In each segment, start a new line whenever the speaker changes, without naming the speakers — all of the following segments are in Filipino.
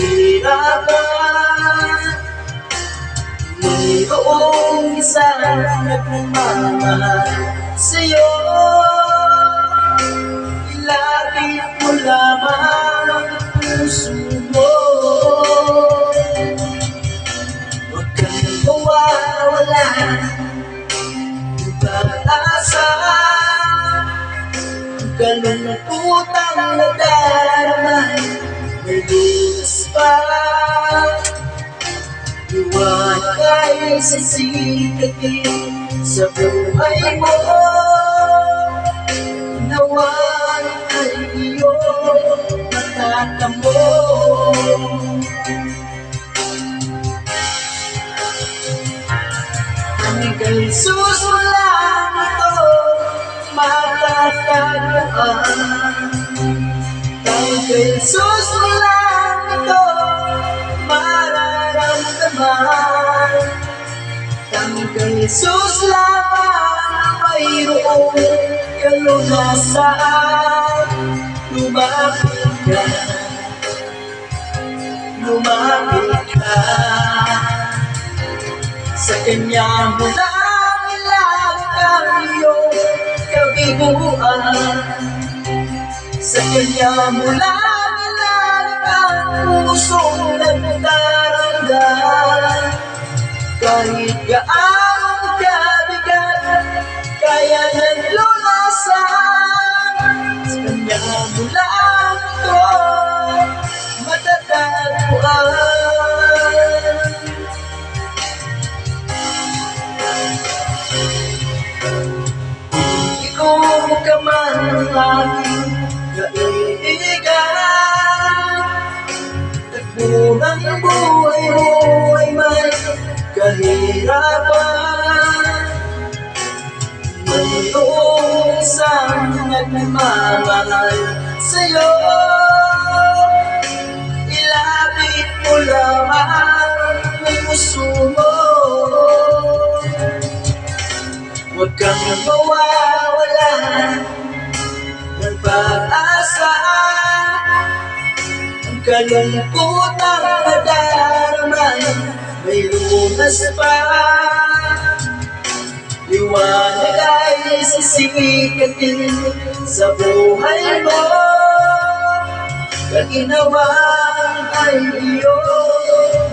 kahirapan. Mayroong isang nagmamahal sa'yo. Ilapit mo lamang ang puso mo. Huwag kang mawawala ng pag-asa. Ang kalungkutang nadarama may lunas pa. Iwan ay sisikatin sa buhay mo. Nawan ay iyong matatamo. Hanggang susulang ito matatagpuan. Hanggang susulang ito mararamdaman. Hanggang Jesus lamang mayroong kalunasan. Lumapit ka, lumapit ka. Sa Kanya mo lang ilalagay ang iyong kabiguan. Sa Kanya mo lang ilalagay ang pusong nagdarandam. Kahit gaano kabigat, kaya ng lunasan. Sa Kanya mo lang ito matatagpuan. Ikaw ka man ang aking kaibigan. Nagmumang buhay mo ay may kahirapan. Mayroong isang nagmamahal sa'yo. Ilapit mo lamang ang puso mo. Huwag kang mawawala ng pag-asa. Ang kalungkutang nadarama may lunas pa. Liwanag ay sisikatin sa buhay mo. Kaginawang ay iyong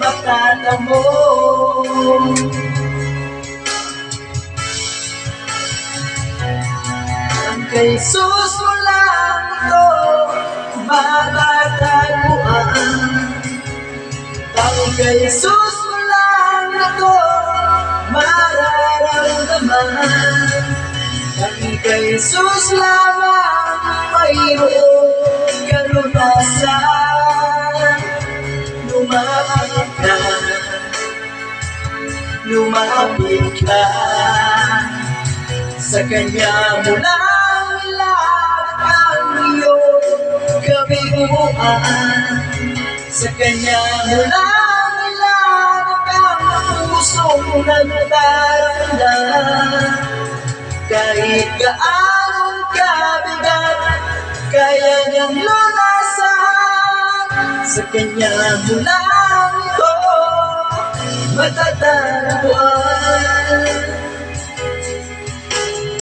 matatamo. Ang kay Jesus mo lang ito matatagpuan. Ang kay Jesus mo lang ito mararamdaman. Ang kay Jesus lamang mayroong kalunasan. Lumapit ka, lumapit ka. Sa Kanya mo lang ilalagay ang iyong kabiguan. Sa Kanya mo lang ilalagay ang pusong nagdarandam. Kahit gaanong kabigat, kaya niyang lunasan. Sa Kanya mo lang ito matatagpuan.